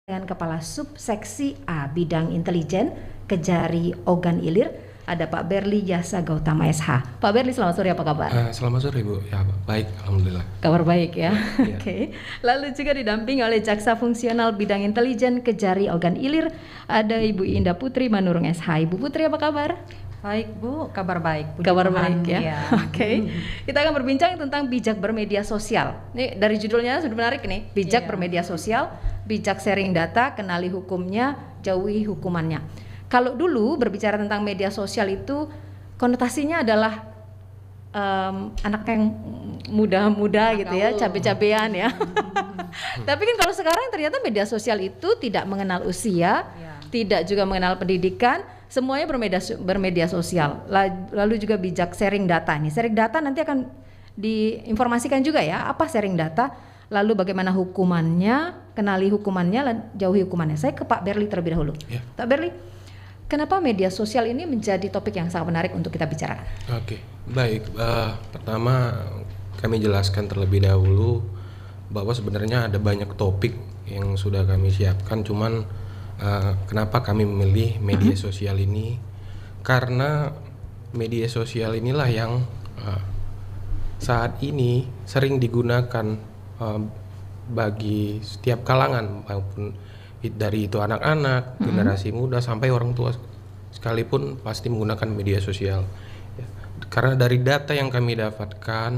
dengan Kepala Subseksi A Bidang Intelijen Kejari Ogan Ilir, ada Pak Berli Jasa Gautama SH. Pak Berli, selamat sore, apa kabar? Selamat sore Bu, ya baik, alhamdulillah. Kabar baik ya. Iya. Oke. Lalu juga didampingi oleh Jaksa Fungsional Bidang Intelijen Kejari Ogan Ilir, ada Ibu Indah Putri Manurung SH. Ibu Putri, apa kabar? Baik Bu, kabar baik. Puji Kabar Tuhan, baik ya. Oke. Kita akan berbincang tentang bijak bermedia sosial. Nih dari judulnya sudah menarik nih. Bijak Iya. bermedia sosial, bijak sharing data, kenali hukumnya, jauhi hukumannya. Kalau dulu berbicara tentang media sosial itu konotasinya adalah anak yang muda-muda gitu ya, cabe-cabean ya. Tapi kan kalau sekarang ternyata media sosial itu tidak mengenal usia, Ya. tidak juga mengenal pendidikan, semuanya bermedia sosial. Lalu juga bijak sharing data nih. Sharing data nanti akan diinformasikan juga ya, apa sharing data, lalu bagaimana hukumannya, kenali hukumannya, jauhi hukumannya. Saya ke Pak Berli terlebih dahulu. Ya. Pak Berli, kenapa media sosial ini menjadi topik yang sangat menarik untuk kita bicarakan? Oke, baik. Pertama kami jelaskan terlebih dahulu bahwa sebenarnya ada banyak topik yang sudah kami siapkan. Cuman kenapa kami memilih media sosial ini? Karena media sosial inilah yang saat ini sering digunakan bagi setiap kalangan, maupun dari itu anak-anak, generasi muda sampai orang tua sekalipun pasti menggunakan media sosial. Ya. Karena dari data yang kami dapatkan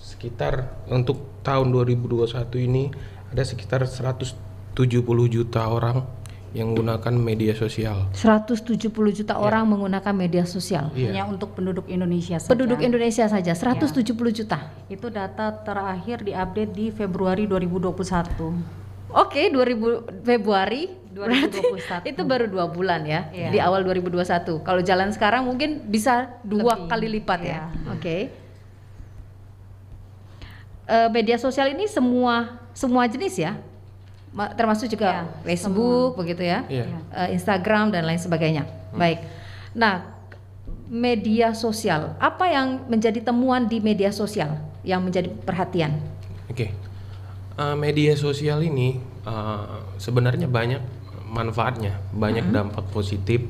sekitar untuk tahun 2021 ini ada sekitar 170 juta orang yang menggunakan media sosial. 170 juta orang menggunakan media sosial. Iya. Hanya untuk penduduk Indonesia saja. Penduduk Indonesia saja 170 juta. Itu data terakhir diupdate di Februari 2021. Oke, Februari 2021. Itu baru 2 bulan ya, Iya. di awal 2021. Kalau jalan sekarang mungkin bisa 2 Lebih, kali lipat ya. iya. Oke. Media sosial ini semua jenis ya, termasuk juga Iya, Facebook begitu ya, Iya. Instagram dan lain sebagainya. Baik. Nah, media sosial, apa yang menjadi temuan di media sosial yang menjadi perhatian? Oke. Media sosial ini sebenarnya banyak manfaatnya, banyak dampak positif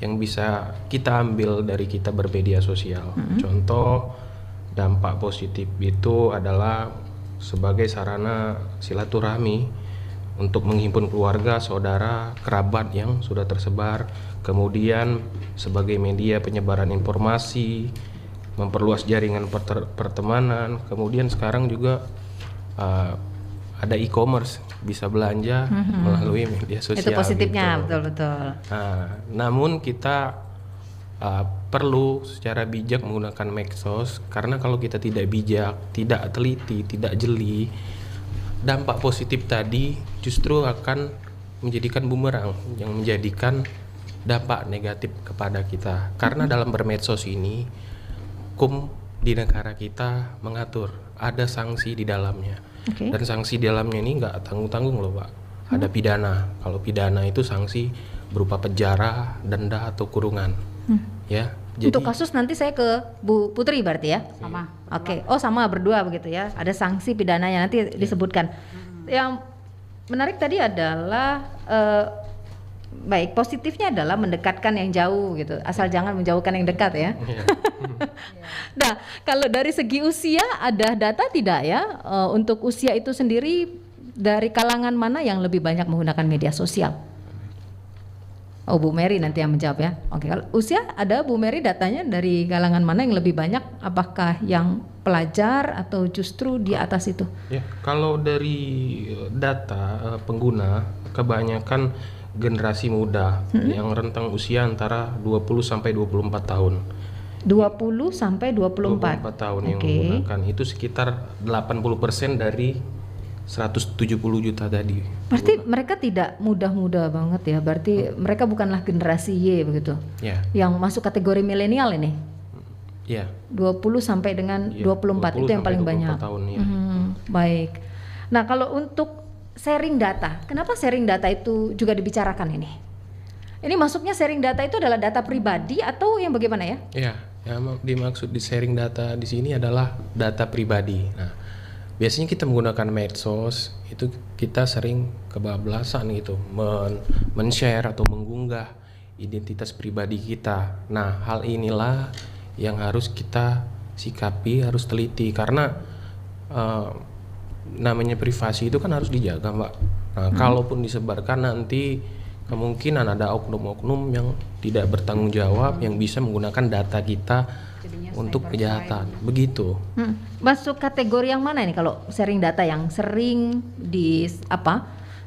yang bisa kita ambil dari kita bermedia sosial. Contoh dampak positif itu adalah sebagai sarana silaturahmi untuk menghimpun keluarga, saudara, kerabat yang sudah tersebar. Kemudian sebagai media penyebaran informasi, memperluas jaringan pertemanan. Kemudian sekarang juga ada e-commerce, bisa belanja melalui media sosial. Itu positifnya, gitu. betul-betul. Namun kita perlu secara bijak menggunakan medsos, karena kalau kita tidak bijak, tidak teliti, tidak jeli, dampak positif tadi justru akan menjadikan bumerang yang menjadikan dampak negatif kepada kita. Karena dalam bermedsos ini, hukum di negara kita mengatur, ada sanksi di dalamnya. Oke. Dan sanksi di dalamnya ini nggak tanggung-tanggung loh Pak. Ada pidana. Kalau pidana itu sanksi berupa penjara, denda atau kurungan. Ya. Untuk kasus nanti saya ke Bu Putri berarti ya? Sama. Oke. Oh, sama berdua begitu ya. Ada sanksi pidananya nanti disebutkan. Yang menarik tadi adalah baik, positifnya adalah mendekatkan yang jauh gitu. Asal jangan menjauhkan yang dekat ya. Iya. Nah, kalau dari segi usia ada data tidak ya? Untuk usia itu sendiri dari kalangan mana yang lebih banyak menggunakan media sosial? Oh, Bu Mary nanti yang menjawab ya. Oke, kalau usia ada Bu Mary datanya dari kalangan mana yang lebih banyak? Apakah yang pelajar atau justru di atas itu? Ya, kalau dari data pengguna kebanyakan generasi muda yang rentang usia antara 20 sampai 24 tahun. 20 sampai 24. 24 tahun yang Oke. menggunakan itu sekitar 80% dari 170 juta tadi. Berarti mereka tidak muda-muda banget ya. Berarti mereka bukanlah generasi Y begitu. Ya, Yang masuk kategori milenial ini. ya. 20 sampai dengan Iya, 24 itu yang 20 paling sampai 24 banyak. tahun, ya. Baik. Nah, kalau untuk sharing data, kenapa sharing data itu juga dibicarakan ini? Ini masuknya sharing data itu adalah data pribadi atau yang bagaimana ya? Ya, yang dimaksud di sharing data di sini adalah data pribadi. Nah, biasanya kita menggunakan medsos itu kita sering kebablasan gitu men-share atau mengunggah identitas pribadi kita. Nah, hal inilah yang harus kita sikapi, harus teliti karena namanya privasi itu kan harus dijaga, Mbak. Nah, kalaupun disebarkan nanti kemungkinan ada oknum-oknum yang tidak bertanggung jawab yang bisa menggunakan data kita untuk kejahatan. Begitu. Masuk kategori yang mana ini kalau sharing data yang sering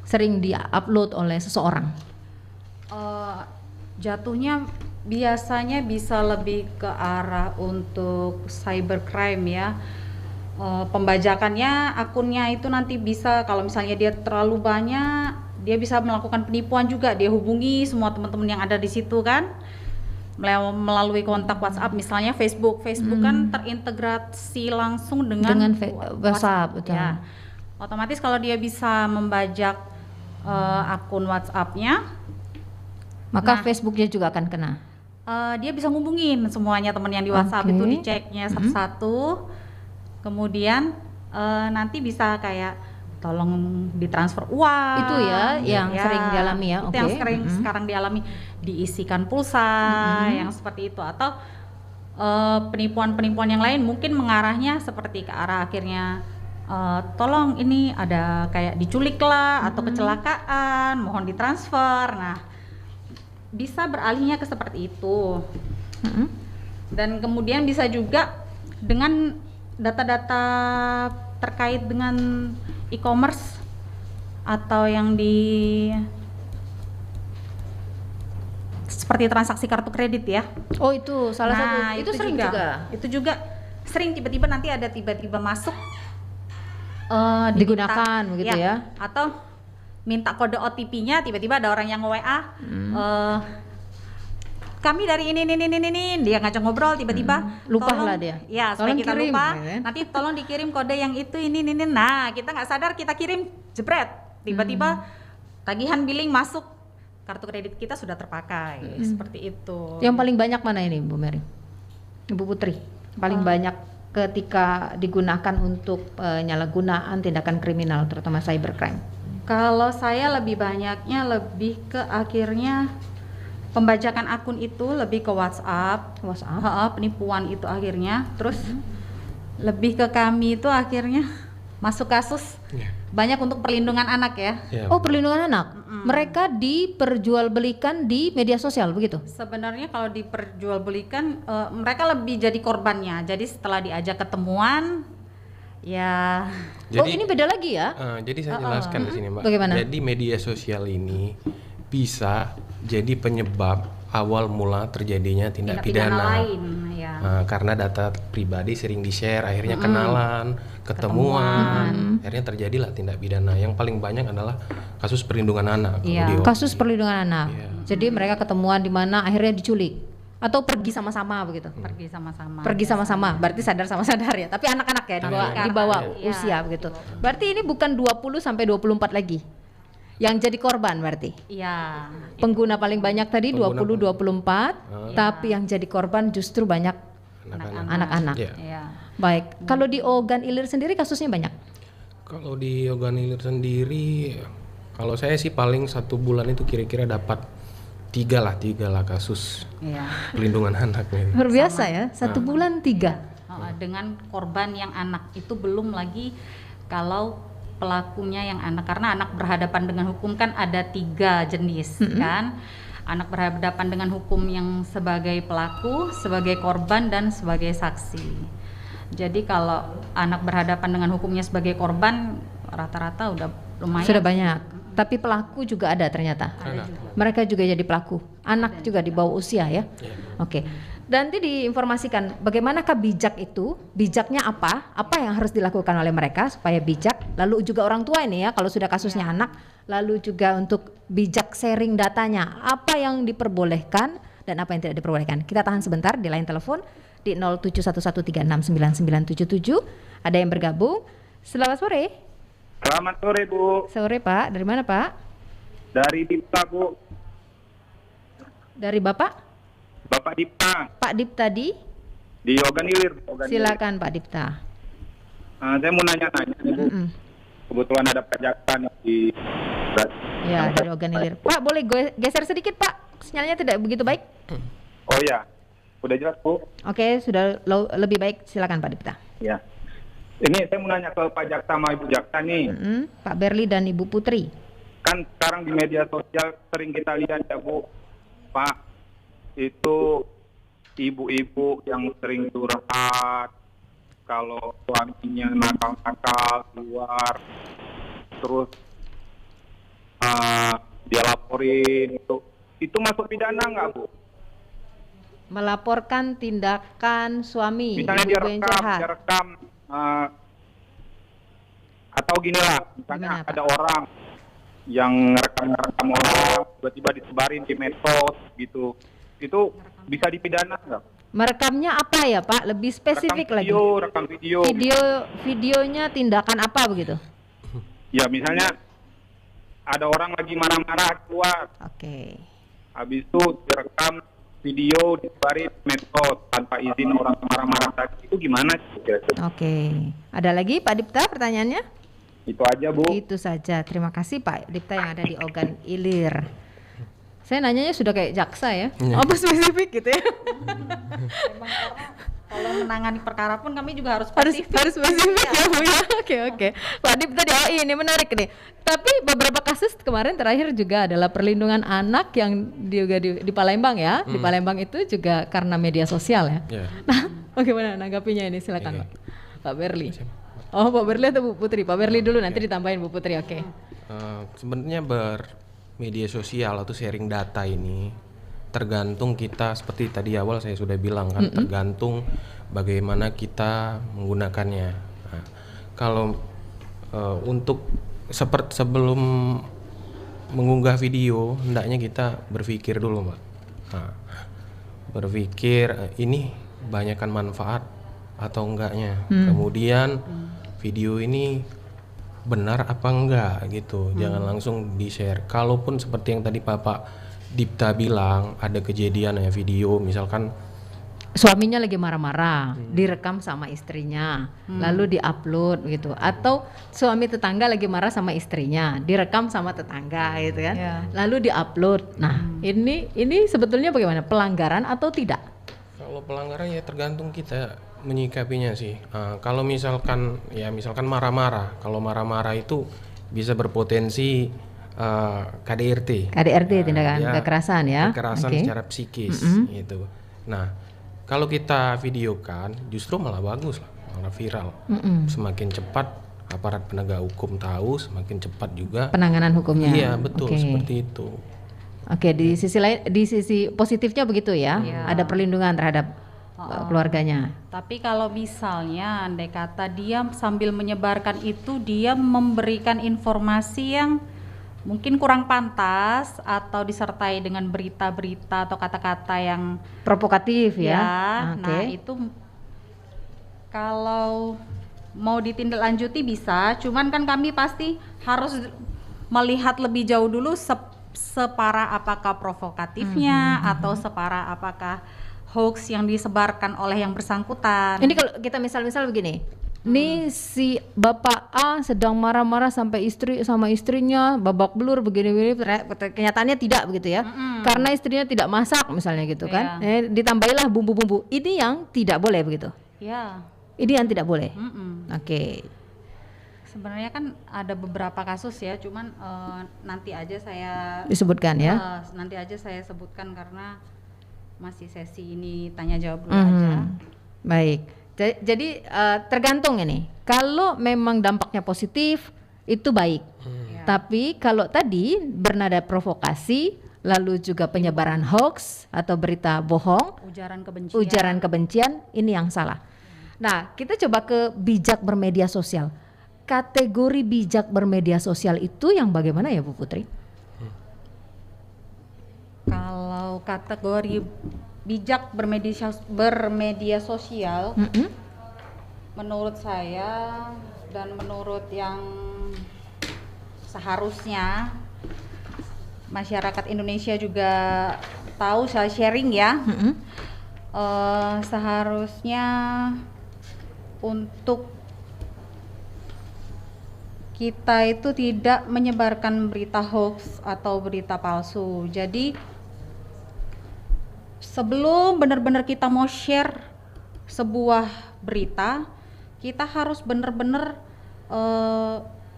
sering di-upload oleh seseorang? Jatuhnya biasanya bisa lebih ke arah untuk cybercrime ya. Pembajakannya akunnya itu nanti bisa, kalau misalnya dia terlalu banyak, dia bisa melakukan penipuan juga. Dia hubungi semua teman-teman yang ada di situ kan, melalui kontak WhatsApp, misalnya Facebook kan terintegrasi langsung dengan WhatsApp, betul. Ya. Otomatis kalau dia bisa membajak akun WhatsApp-nya, maka Facebooknya juga akan kena. Dia bisa ngubungin semuanya teman yang di WhatsApp itu, diceknya satu-satu. Kemudian nanti bisa kayak tolong ditransfer uang. Itu ya yang sering dialami ya. Itu yang sering sekarang dialami, diisikan pulsa yang seperti itu, atau penipuan-penipuan yang lain mungkin mengarahnya seperti ke arah akhirnya tolong ini ada kayak diculik lah atau kecelakaan, mohon ditransfer. Nah, bisa beralihnya ke seperti itu. Dan kemudian bisa juga dengan data-data terkait dengan e-commerce atau yang seperti transaksi kartu kredit ya. Oh, itu salah satu. Itu sering juga. Itu juga sering tiba-tiba nanti ada tiba-tiba masuk digunakan begitu ya. Atau minta kode OTP-nya, tiba-tiba ada orang yang WA, kami dari ini, dia ngajak ngobrol, tiba-tiba lupa tolong, lah dia. Ya, supaya tolong kita kirim, lupa, ya. nanti tolong dikirim kode yang itu, ini. Nah, kita nggak sadar, kita kirim, jebret, tiba-tiba tagihan billing masuk, kartu kredit kita sudah terpakai, seperti itu. Yang paling banyak mana ini, Bu Mary? Ibu Putri, paling banyak ketika digunakan untuk penyalahgunaan tindakan kriminal, terutama cybercrime. Kalau saya lebih banyaknya lebih ke akhirnya pembajakan akun itu lebih ke WhatsApp. Penipuan itu akhirnya, terus lebih ke kami itu akhirnya masuk kasus banyak untuk perlindungan anak ya. Oh, perlindungan anak. Mereka diperjualbelikan di media sosial begitu? Sebenarnya kalau diperjualbelikan mereka lebih jadi korbannya. Jadi setelah diajak ketemuan ya. Jadi, ini beda lagi ya? Jadi saya jelaskan di sini, Mbak. Bagaimana? Jadi media sosial ini bisa jadi penyebab awal mula terjadinya tindak pidana lain, ya. Karena data pribadi sering di-share, akhirnya kenalan, ketemuan, akhirnya terjadilah tindak pidana. Yang paling banyak adalah kasus perlindungan anak. Kasus perlindungan anak. Jadi mereka ketemuan di mana akhirnya diculik atau pergi sama-sama begitu. Pergi sama-sama. Berarti sadar sama sadar ya. Tapi anak-anak ya di bawah usia begitu. Berarti ini bukan 20 sampai 24 lagi. Yang jadi korban berarti. Iya. Pengguna paling banyak tadi 20-24, tapi yang jadi korban justru banyak anak-anak. Iya. Baik. Kalau di Ogan Ilir sendiri kasusnya banyak? Kalau di Ogan Ilir sendiri, kalau saya sih paling 1 bulan itu kira-kira dapat 3 lah kasus pelindungan anak. Luar biasa ya, 1 bulan 3. Dengan korban yang anak itu belum lagi kalau pelakunya yang anak, karena anak berhadapan dengan hukum kan ada 3 jenis kan. Anak berhadapan dengan hukum yang sebagai pelaku, sebagai korban, dan sebagai saksi. Jadi kalau anak berhadapan dengan hukumnya sebagai korban rata-rata udah lumayan. Sudah banyak. Tapi pelaku juga ada ternyata. Mereka juga jadi pelaku. Anak juga di bawah usia ya. Oke. Nanti diinformasikan bagaimanakah bijak itu, bijaknya apa yang harus dilakukan oleh mereka supaya bijak, lalu juga orang tua ini ya kalau sudah kasusnya anak, lalu juga untuk bijak sharing datanya, apa yang diperbolehkan dan apa yang tidak diperbolehkan. Kita tahan sebentar di line telepon di 0711369977, ada yang bergabung. Selamat sore. Selamat sore, Bu. Sore, Pak. Dari mana, Pak? Dari Dipta, Bu. Dari Bapak? Bapak Dipta. Pak Dipta di Ogan Ilir. Silakan Pak Dipta. Saya mau nanya-nanya nih, Bu. Mm-mm. Kebetulan ada Pak Jaksa nih di Ya, dari organilir. Pak, boleh geser sedikit, Pak? Sinyalnya tidak begitu baik. Oh ya, udah jelas, Bu. Oke, sudah lebih baik. Silakan Pak Dipta. Ya. Ini saya mau nanya ke Pak Jaksa sama Ibu Jaksa nih. Pak Berli dan Ibu Putri. Kan sekarang di media sosial sering kita lihat ya, Bu, Pak, itu ibu-ibu yang sering curhat kalau suaminya nakal-nakal keluar, terus dia laporin, itu masuk pidana nggak, Bu? Melaporkan tindakan suami Misalnya ibu yang jahat. direkam, atau gini lah, misalnya Gimana, Pak? ada orang yang ngerekam orang, tiba-tiba disebarin di medsos gitu, itu bisa dipidana nggak? Merekamnya apa ya Pak? Lebih spesifik Rekam video. Videonya tindakan apa begitu? Ya misalnya ada orang lagi marah-marah keluar, Oke. habis itu direkam video disebarin di medsos tanpa izin orang marah-marah tadi, itu gimana? Oke. Ada lagi Pak Dipta pertanyaannya? Itu aja, Bu. Itu saja. Terima kasih Pak Dipta yang ada di Organ Ilir. Saya nanyanya sudah kayak jaksa ya. Apa spesifik gitu ya? Memang karena kalau menangani perkara pun kami juga harus harus spesifik. spesifik ya Bu ya. Oke. Pak Dipta ini menarik nih. Tapi beberapa kasus kemarin terakhir juga adalah perlindungan anak yang juga di Palembang ya. Di Palembang itu juga karena media sosial ya. Ya. Nah, bagaimana nanggapinya ini? Silakan Oke. Pak Berli. Oh, Pak Berli atau Bu Putri? Pak Berli dulu, nanti ditambahin Bu Putri. Oke. Sebenarnya bermedia sosial atau sharing data ini tergantung kita, seperti tadi awal saya sudah bilang kan, tergantung bagaimana kita menggunakannya. Nah, kalau untuk sebelum mengunggah video, hendaknya kita berpikir dulu, Mbak. Nah, berpikir ini banyakkan manfaat atau enggaknya. Kemudian video ini benar apa enggak gitu. Jangan langsung di-share. Kalaupun seperti yang tadi Bapak Dipta bilang, ada kejadian ya video misalkan Suaminya lagi marah-marah, direkam sama istrinya, lalu diupload gitu. Atau suami tetangga lagi marah sama istrinya, direkam sama tetangga gitu kan. Ya. Lalu diupload. Nah, ini sebetulnya bagaimana? Pelanggaran atau tidak? kalau pelanggaran ya tergantung kita menyikapinya sih. Kalau misalkan marah-marah, kalau marah-marah itu bisa berpotensi KDRT. KDRT tindakan Ya, kekerasan ya. Kekerasan Oke. secara psikis gitu. Nah, kalau kita videokan justru malah bagus lah, malah viral. Semakin cepat aparat penegak hukum tahu, semakin cepat juga Penanganan hukumnya. Iya, betul, Oke. seperti itu. Oke, di sisi lain, di sisi positifnya begitu ya. Iya. Ada perlindungan terhadap keluarganya. Tapi kalau misalnya andai kata dia sambil menyebarkan itu dia memberikan informasi yang mungkin kurang pantas atau disertai dengan berita-berita atau kata-kata yang Provokatif ya. nah itu kalau mau ditindaklanjuti bisa, cuman kan kami pasti harus melihat lebih jauh dulu separah apakah provokatifnya atau separah apakah hoax yang disebarkan oleh yang bersangkutan. Ini kalau kita misal-misal begini, nih si bapak A sedang marah-marah sampai sama istrinya babak belur begini-begini, kenyataannya tidak begitu ya, karena istrinya tidak masak misalnya gitu kan, ditambahilah bumbu-bumbu. Ini yang tidak boleh begitu. Ya. Ini yang tidak boleh. Oke. Sebenarnya kan ada beberapa kasus ya, cuman nanti aja saya Disebutkan ya. nanti aja saya sebutkan karena masih sesi ini tanya jawab dulu aja. Baik. Jadi tergantung ini. Kalau memang dampaknya positif itu baik. Tapi kalau tadi bernada provokasi, lalu juga penyebaran hoax atau berita bohong, ujaran kebencian, ini yang salah. Nah, kita coba ke bijak bermedia sosial. Kategori bijak bermedia sosial itu yang bagaimana ya Bu Putri? Kalau kategori bijak bermedia sosial, menurut saya dan menurut yang seharusnya masyarakat Indonesia juga tahu, saya sharing ya, seharusnya untuk kita itu tidak menyebarkan berita hoax atau berita palsu. Jadi sebelum benar-benar kita mau share sebuah berita, kita harus benar-benar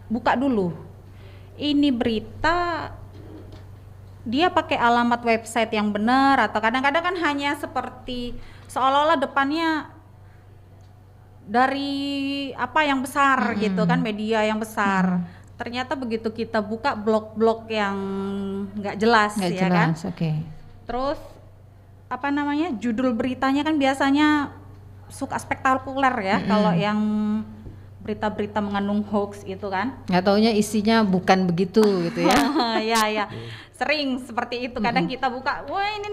buka dulu. Ini berita dia pakai alamat website yang benar, atau kadang-kadang kan hanya seperti seolah-olah depannya dari apa yang besar gitu kan, media yang besar. Ternyata begitu kita buka blog-blog yang nggak jelas, kan. Terus apa namanya, judul beritanya kan biasanya suka spektakuler ya, kalau yang berita-berita mengandung hoax itu kan. Nggak taunya isinya bukan begitu gitu ya. Ya, sering seperti itu. Kadang kita buka, wah ini.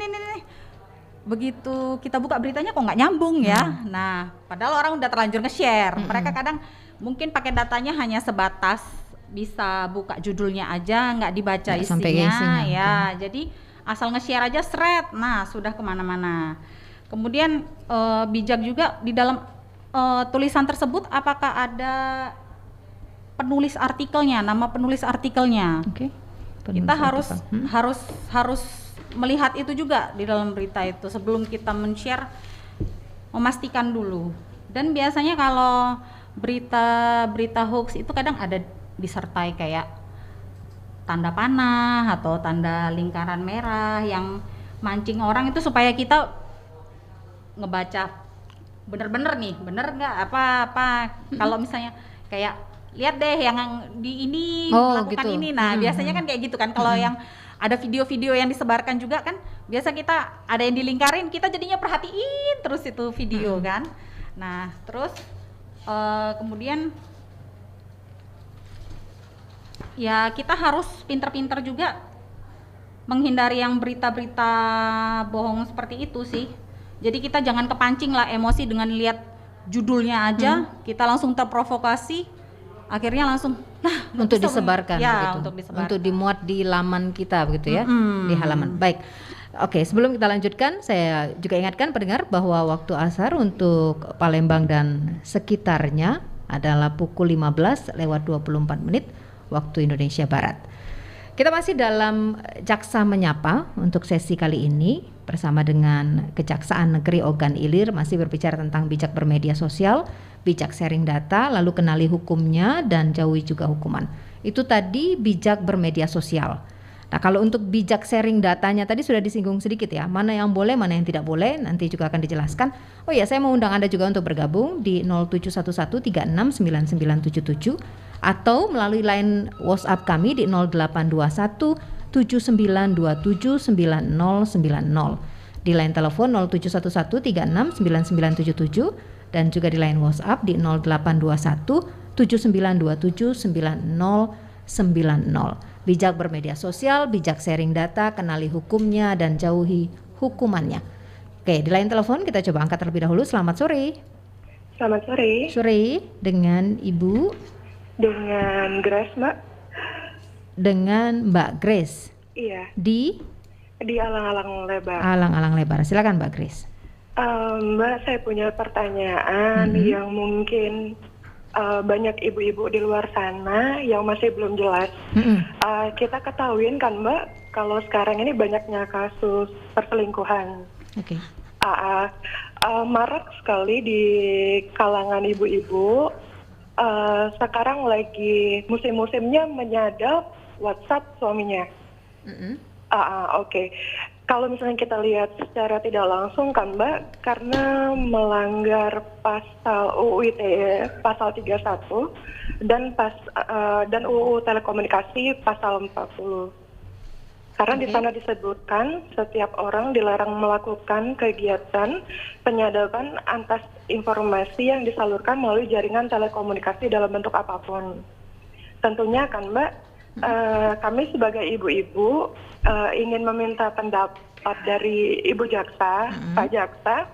Begitu kita buka beritanya kok nggak nyambung ya. Nah, padahal orang udah terlanjur nge-share. Mereka kadang mungkin pakai datanya hanya sebatas bisa buka judulnya aja, nggak dibaca isinya. Ya, jadi asal nge-share aja seret. Nah, sudah kemana-mana. Kemudian bijak juga di dalam tulisan tersebut apakah ada penulis artikelnya, nama penulis artikelnya. Kita harus melihat itu juga di dalam berita itu sebelum kita men-share, memastikan dulu. Dan biasanya kalau berita hoax itu kadang ada disertai kayak tanda panah atau tanda lingkaran merah yang mancing orang itu supaya kita ngebaca bener-bener nih, bener nggak apa-apa. Kalau misalnya kayak lihat deh yang di ini melakukan gitu. ini. Nah, biasanya kan kayak gitu kan. Kalau yang ada video-video yang disebarkan juga kan, biasa kita ada yang dilingkarin, kita jadinya perhatiin terus itu video kan. Nah, terus kemudian ya kita harus pinter-pinter juga menghindari yang berita-berita bohong seperti itu sih. Jadi kita jangan kepancing lah emosi dengan lihat judulnya aja, kita langsung terprovokasi, akhirnya langsung untuk disebarkan, ya, begitu. Untuk dimuat di laman kita begitu ya, di halaman. Baik, oke, sebelum kita lanjutkan, saya juga ingatkan pendengar bahwa waktu asar untuk Palembang dan sekitarnya adalah pukul 15:24 waktu Indonesia Barat. Kita masih dalam Jaksa Menyapa untuk sesi kali ini bersama dengan Kejaksaan Negeri Ogan Ilir, masih berbicara tentang bijak bermedia sosial, bijak sharing data, lalu kenali hukumnya dan jauhi juga hukuman. Itu tadi bijak bermedia sosial. Nah, kalau untuk bijak sharing datanya tadi sudah disinggung sedikit ya, mana yang boleh, mana yang tidak boleh, nanti juga akan dijelaskan. Oh ya, saya mau undang Anda juga untuk bergabung di 0711369977 atau melalui line WhatsApp kami di 082179279090, di line telepon 0711369977 dan juga di line WhatsApp di 082179279090. Bijak bermedia sosial, bijak sharing data, kenali hukumnya dan jauhi hukumannya. Oke, di line telepon kita coba angkat terlebih dahulu. Selamat sore. Selamat sore. Sore, dengan Ibu? Dengan Grace, Mbak. Dengan Mbak Grace. Iya. Di Alang-Alang Lebar. Alang-Alang Lebar. Silakan Mbak Grace. Mbak, saya punya pertanyaan yang mungkin banyak ibu-ibu di luar sana yang masih belum jelas. Kita ketahuin kan Mbak, kalau sekarang ini banyaknya kasus perselingkuhan. Oke. Marak sekali di kalangan ibu-ibu. Sekarang lagi musim-musimnya menyadap WhatsApp suaminya. Oke. Kalau misalnya kita lihat secara tidak langsung kan Mbak, karena melanggar pasal UU ITE pasal 31 dan UU Telekomunikasi pasal 40. Karena di sana disebutkan setiap orang dilarang melakukan kegiatan penyadapan atas informasi yang disalurkan melalui jaringan telekomunikasi dalam bentuk apapun. Tentunya kan Mbak, kami sebagai ibu-ibu ingin meminta pendapat dari Ibu Jaksa, Pak Jaksa,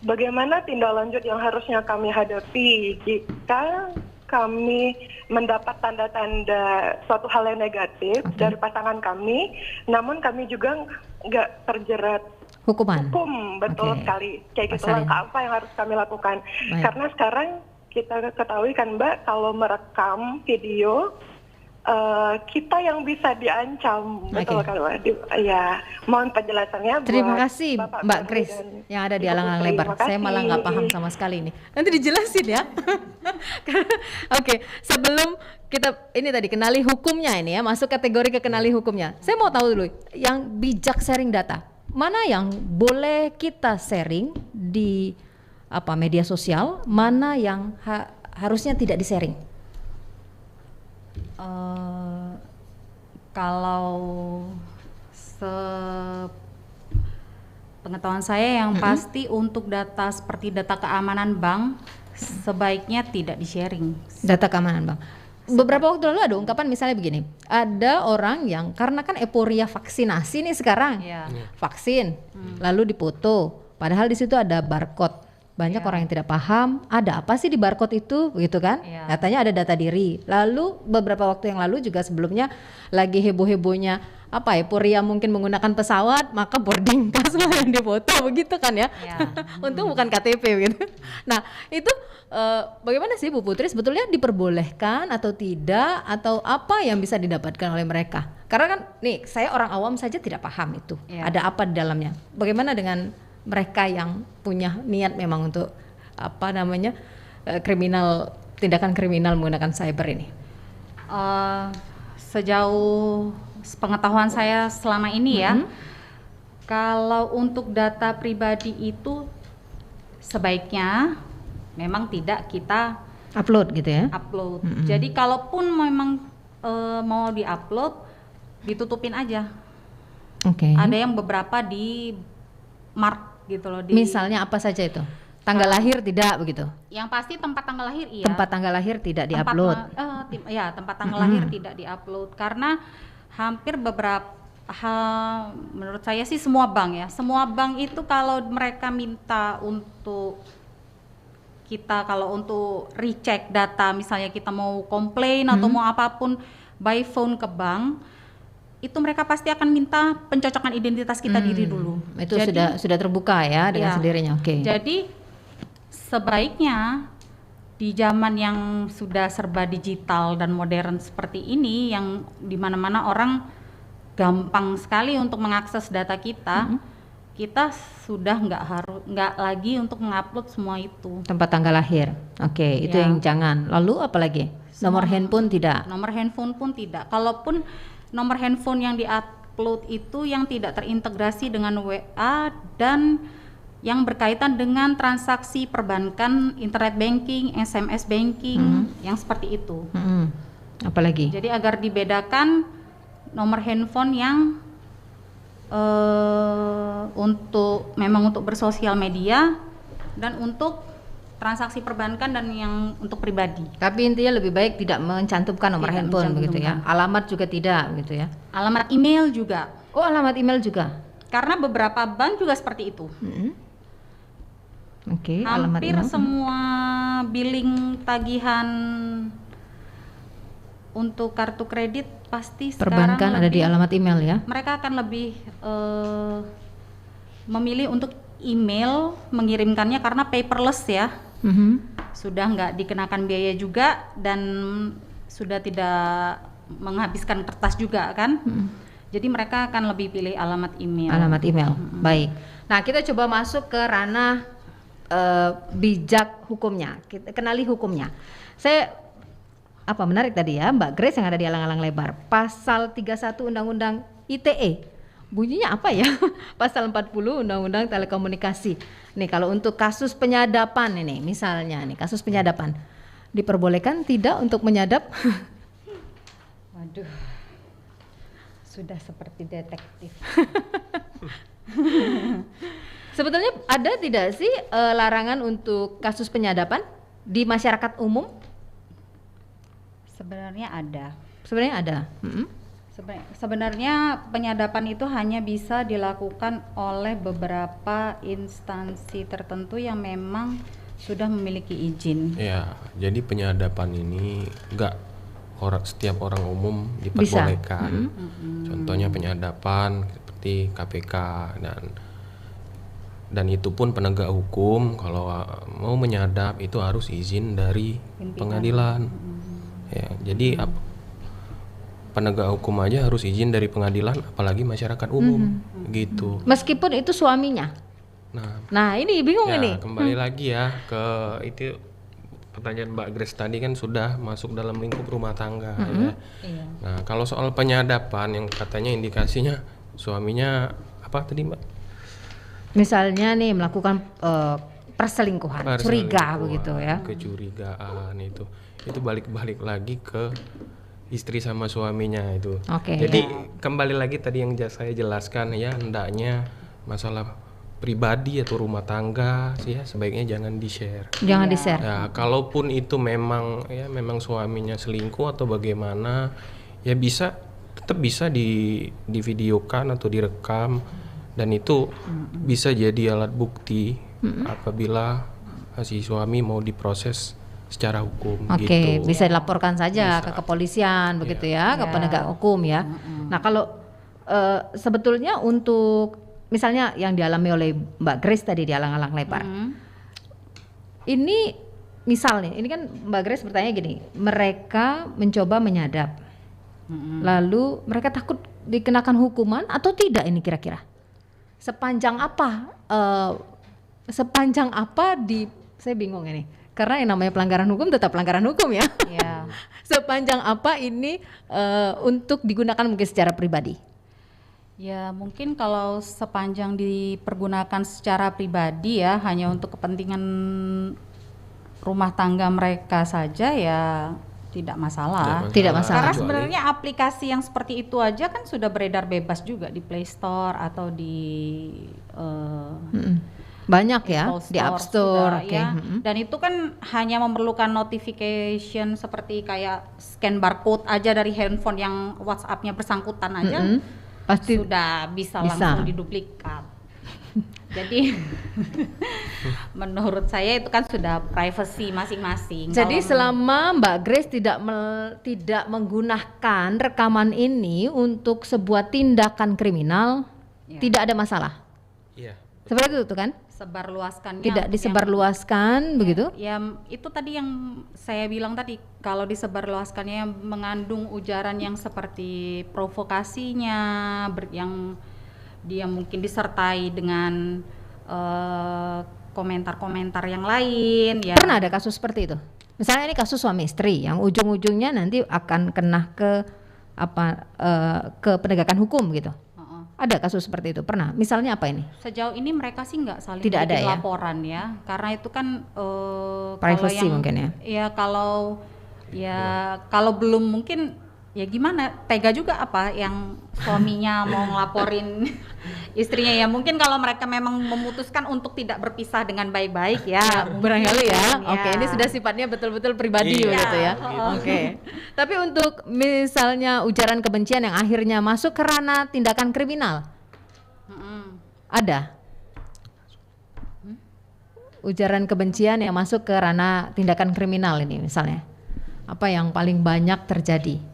bagaimana tindak lanjut yang harusnya kami hadapi jika kami mendapat tanda-tanda suatu hal yang negatif dari pasangan kami, namun kami juga nggak terjerat hukum. Betul sekali. Kayak gitu, langkah apa yang harus kami lakukan? Karena sekarang kita ketahui kan Mbak, kalau merekam video kita yang bisa diancam, betul kan Mbak? Ya, mohon penjelasannya. Terima buat kasih Bapak Mbak Fahri Grace dan yang ada di Ibu alang-alang Putri. lebar. Terima Saya malah nggak paham kasih. sama sekali ini. Nanti dijelasin ya. Oke, sebelum kita ini tadi kenali hukumnya ini ya, masuk kategori ke kenali hukumnya. Saya mau tahu dulu, yang bijak sharing data, mana yang boleh kita sharing di media sosial, mana yang harusnya tidak di-sharing? Kalau pengetahuan saya yang pasti untuk data seperti data keamanan bank sebaiknya tidak di-sharing. Data keamanan Bang. Beberapa waktu lalu ada ungkapan misalnya begini, ada orang yang karena kan euforia vaksinasi nih sekarang, vaksin, lalu dipoto, padahal di situ ada barcode. Banyak orang yang tidak paham, ada apa sih di barcode itu, begitu kan? Katanya ada data diri. Lalu beberapa waktu yang lalu juga sebelumnya lagi heboh-hebohnya euforia mungkin menggunakan pesawat, maka boarding pass yang dipoto, begitu kan ya? Untung bukan KTP gitu. Nah itu bagaimana sih Bu Putri, sebetulnya diperbolehkan atau tidak, atau apa yang bisa didapatkan oleh mereka? Karena kan nih saya orang awam saja tidak paham itu, ada apa di dalamnya. Bagaimana dengan mereka yang punya niat memang untuk tindakan kriminal menggunakan cyber ini? Sejauh pengetahuan saya selama ini ya, kalau untuk data pribadi itu sebaiknya memang tidak kita upload gitu ya? upload. Jadi kalaupun memang mau diupload, ditutupin aja. Oke. Ada yang beberapa di mark gitu loh. Misalnya apa saja itu? Tanggal lahir tidak begitu? Yang pasti tempat tanggal lahir iya. Tempat tanggal lahir tidak diupload. Tempat tanggal lahir tidak diupload karena hampir beberapa menurut saya sih semua bank itu kalau mereka minta untuk kita, kalau untuk recheck data, misalnya kita mau komplain atau mau apapun by phone ke bank, itu mereka pasti akan minta pencocokan identitas kita diri dulu. Itu sudah terbuka ya dengan sendirinya. Oke. Jadi sebaiknya di zaman yang sudah serba digital dan modern seperti ini, yang dimana-mana orang gampang sekali untuk mengakses data kita, kita sudah nggak lagi untuk mengupload semua itu. Tempat tanggal lahir, oke, itu yang jangan. Lalu apa lagi? Nomor handphone tidak? Nomor handphone pun tidak. Kalaupun nomor handphone yang diupload itu yang tidak terintegrasi dengan WA dan yang berkaitan dengan transaksi perbankan, internet banking, SMS banking, yang seperti itu. Apalagi? Jadi agar dibedakan nomor handphone yang memang untuk bersosial media dan untuk transaksi perbankan dan yang untuk pribadi. Tapi intinya lebih baik tidak mencantumkan nomor handphone begitu ya. Alamat juga tidak begitu ya. Alamat email juga. Oh, alamat email juga. Karena beberapa bank juga seperti itu. Oke, alamat hampir email. semua billing tagihan untuk kartu kredit pasti perbankan sekarang ada di alamat email ya. Mereka akan lebih memilih untuk email mengirimkannya karena paperless ya. Sudah nggak dikenakan biaya juga dan sudah tidak menghabiskan kertas juga kan. Jadi mereka akan lebih pilih alamat email. Alamat email. Baik. Nah, kita coba masuk ke ranah bijak hukumnya. Kita kenali hukumnya. Saya menarik tadi ya Mbak Grace yang ada di alang-alang lebar. Pasal 31 Undang-Undang ITE. Bunyinya apa ya? Pasal 40 Undang-Undang Telekomunikasi. Nih kalau untuk kasus penyadapan ini, misalnya nih kasus penyadapan, diperbolehkan tidak untuk menyadap? Waduh, sudah seperti detektif. Sebetulnya ada tidak sih larangan untuk kasus penyadapan di masyarakat umum? Sebenarnya ada. Sebenarnya ada. Sebenarnya penyadapan itu hanya bisa dilakukan oleh beberapa instansi tertentu yang memang sudah memiliki izin. Ya, jadi penyadapan ini setiap orang umum diperbolehkan. Contohnya penyadapan seperti KPK dan Dan itu pun penegak hukum kalau mau menyadap itu harus izin dari pengadilan. Ya, jadi penegak hukum aja harus izin dari pengadilan, apalagi masyarakat umum gitu. Meskipun itu suaminya. Nah ini bingung Ya, ini. kembali lagi ya ke itu pertanyaan Mbak Grace tadi kan sudah masuk dalam lingkup rumah tangga ya. Nah kalau soal penyadapan yang katanya indikasinya suaminya apa tadi Mbak? Misalnya nih melakukan perselingkuhan, curiga begitu ya. Kecurigaan itu balik-balik lagi ke istri sama suaminya itu. Oke. Jadi kembali lagi tadi yang saya jelaskan ya, hendaknya masalah pribadi atau rumah tangga sih ya sebaiknya jangan di-share. Jangan di-share. Ya, kalaupun itu memang suaminya selingkuh atau bagaimana, ya tetap bisa di videokan atau direkam, dan itu bisa jadi alat bukti apabila si suami mau diproses secara hukum. Oke, gitu. bisa dilaporkan saja ke kepolisian begitu ya, ke penegak hukum ya. Nah kalau sebetulnya untuk misalnya yang dialami oleh Mbak Grace tadi di alang-alang lebar, ini misalnya, ini kan Mbak Grace bertanya gini, mereka mencoba menyadap, lalu mereka takut dikenakan hukuman atau tidak ini kira-kira? Sepanjang apa saya bingung ini. Karena yang namanya pelanggaran hukum tetap pelanggaran hukum ya. Sepanjang apa ini untuk digunakan mungkin secara pribadi? Ya mungkin kalau sepanjang dipergunakan secara pribadi ya hanya untuk kepentingan rumah tangga mereka saja ya tidak masalah. Tidak masalah. Karena sebenarnya aplikasi yang seperti itu aja kan sudah beredar bebas juga di Play Store atau di banyak ya Apple di App Store. sudah, ya. Dan itu kan hanya memerlukan notification seperti kayak scan barcode aja dari handphone yang WhatsApp-nya bersangkutan aja. Pasti sudah bisa langsung diduplikat. Jadi menurut saya itu kan sudah privacy masing-masing. Jadi selama Mbak Grace tidak menggunakan rekaman ini untuk sebuah tindakan kriminal, tidak ada masalah. Iya. Seperti itu kan? Sebarluaskannya Tidak disebarluaskan begitu? Ya itu tadi yang saya bilang tadi, kalau disebarluaskannya yang mengandung ujaran yang seperti provokasinya, yang dia mungkin disertai dengan komentar-komentar yang lain ya. Pernah ada kasus seperti itu? Misalnya ini kasus suami istri yang ujung-ujungnya nanti akan kena ke ke penegakan hukum gitu. Ada kasus seperti itu, pernah? Misalnya apa ini? Sejauh ini mereka sih nggak saling Tidak ada bikin ya? laporan ya, karena itu kan Privacy kalau yang, mungkin ya? Ya kalau belum mungkin ya gimana, tega juga apa yang suaminya mau ngelaporin istrinya ya. Mungkin kalau mereka memang memutuskan untuk tidak berpisah dengan baik-baik ya, barangkali ya. ya. Oke, ini sudah sifatnya betul-betul pribadi gitu ya. Oke. Tapi untuk misalnya ujaran kebencian yang akhirnya masuk ke ranah tindakan kriminal, ada ujaran kebencian yang masuk ke ranah tindakan kriminal ini misalnya, apa yang paling banyak terjadi?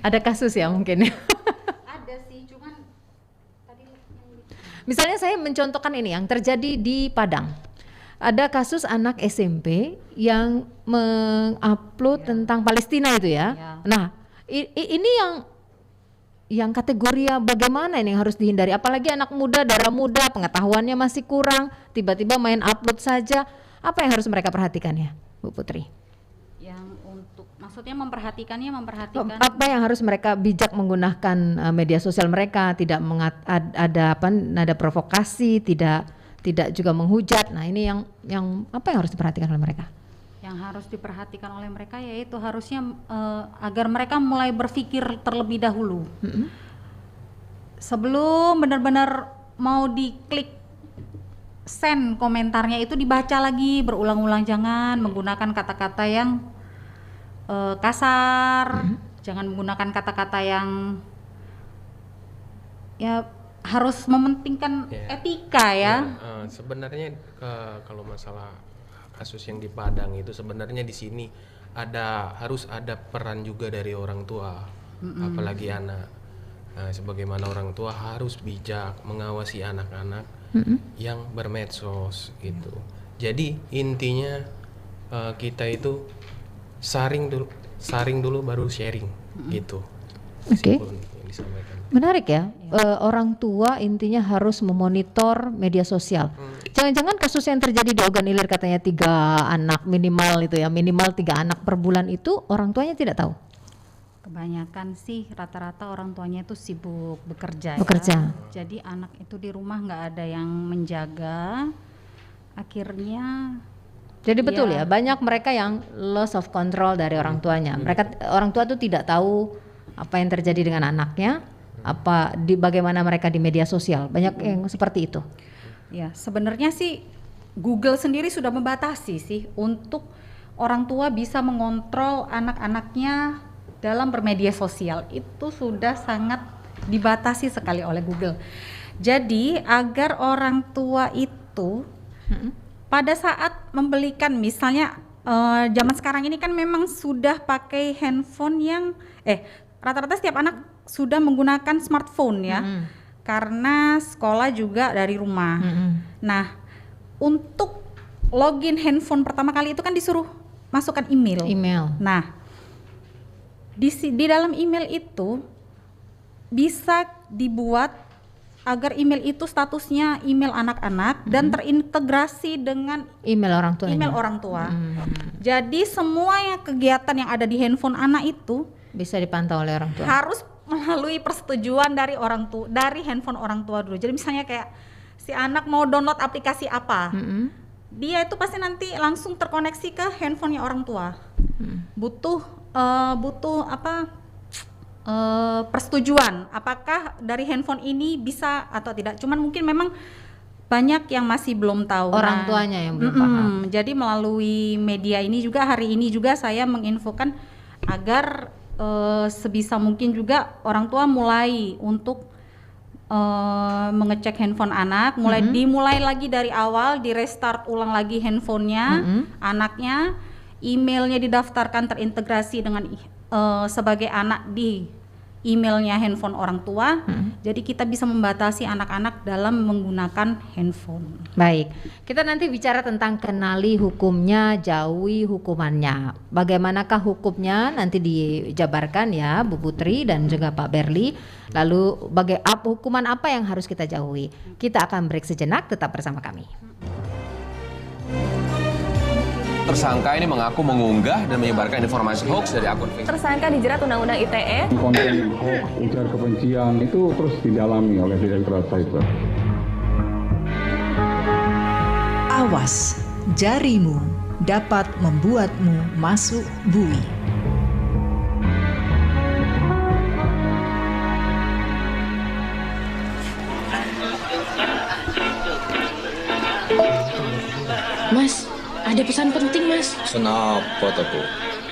Ada kasus ya mungkin. Ada sih, cuman tadi Misalnya saya mencontohkan ini yang terjadi di Padang. Ada kasus anak SMP yang mengupload tentang Palestina itu ya. Nah, ini yang kategori bagaimana ini yang harus dihindari, apalagi anak muda, darah muda, pengetahuannya masih kurang, tiba-tiba main upload saja. Apa yang harus mereka perhatikan ya, Bu Putri? yang untuk maksudnya memperhatikan Apa yang harus mereka bijak menggunakan media sosial mereka, tidak ada provokasi, tidak juga menghujat. Nah, ini yang apa yang harus diperhatikan oleh mereka? Yang harus diperhatikan oleh mereka yaitu harusnya agar mereka mulai berpikir terlebih dahulu. Sebelum benar-benar mau diklik send komentarnya, itu dibaca lagi berulang-ulang, jangan menggunakan kata-kata yang kasar, jangan menggunakan kata-kata yang ya harus mementingkan etika ya. Sebenarnya kalau masalah kasus yang di Padang itu sebenarnya di sini harus ada peran juga dari orang tua, apalagi anak. Nah, sebagaimana orang tua harus bijak mengawasi anak-anak yang bermedsos gitu. Jadi intinya kita itu saring dulu baru sharing gitu. Oke. Kesimpulan yang disampaikan. Menarik ya, orang tua intinya harus memonitor media sosial. Jangan-jangan kasus yang terjadi di Ogan Ilir katanya 3 anak minimal itu ya, minimal 3 anak per bulan itu orang tuanya tidak tahu. Kebanyakan sih rata-rata orang tuanya itu sibuk bekerja. Bekerja. Ya. Jadi anak itu di rumah nggak ada yang menjaga. Akhirnya Jadi betul Iya. ya, banyak mereka yang loss of control dari orang tuanya. Orang tua tuh tidak tahu apa yang terjadi dengan anaknya, bagaimana mereka di media sosial. Banyak yang seperti itu. ya sebenarnya sih Google sendiri sudah membatasi sih untuk orang tua bisa mengontrol anak-anaknya dalam bermedia sosial. Itu sudah sangat dibatasi sekali oleh Google. Jadi agar orang tua itu pada saat membelikan misalnya zaman sekarang ini kan memang sudah pakai handphone yang rata-rata setiap anak sudah menggunakan smartphone ya. Karena sekolah juga dari rumah. Nah, untuk login handphone pertama kali itu kan disuruh masukkan email. Nah, di dalam email itu bisa dibuat agar email itu statusnya email anak-anak dan terintegrasi dengan Email orang tuanya. email orang tua. Jadi semua kegiatan yang ada di handphone anak itu Bisa dipantau oleh orang tua. harus melalui persetujuan dari orang tua, dari handphone orang tua dulu. Jadi misalnya kayak si anak mau download aplikasi apa, dia itu pasti nanti langsung terkoneksi ke handphonenya orang tua. Butuh persetujuan. Apakah dari handphone ini bisa atau tidak? Cuman mungkin memang banyak yang masih belum tahu. Orang tuanya yang belum paham. Jadi melalui media ini juga hari ini juga saya menginfokan agar sebisa mungkin juga orang tua mulai untuk mengecek handphone anak, dimulai lagi dari awal, di restart ulang lagi handphonenya anaknya, emailnya didaftarkan terintegrasi dengan sebagai anak di emailnya handphone orang tua. Jadi kita bisa membatasi anak-anak dalam menggunakan handphone. Baik, kita nanti bicara tentang kenali hukumnya, jauhi hukumannya. Bagaimanakah hukumnya nanti dijabarkan ya Bu Putri dan juga Pak Berli. Lalu hukuman apa yang harus kita jauhi? Kita akan break sejenak, tetap bersama kami. Tersangka ini mengaku mengunggah dan menyebarkan informasi hoax dari akun Facebook. Tersangka dijerat Undang-Undang ITE. Konten hoax, ujar kebencian itu terus didalami oleh Direktorat Cyber. Awas, jarimu dapat membuatmu masuk bui. Mas, ada pesan penting, Mas. Kenapa tuh?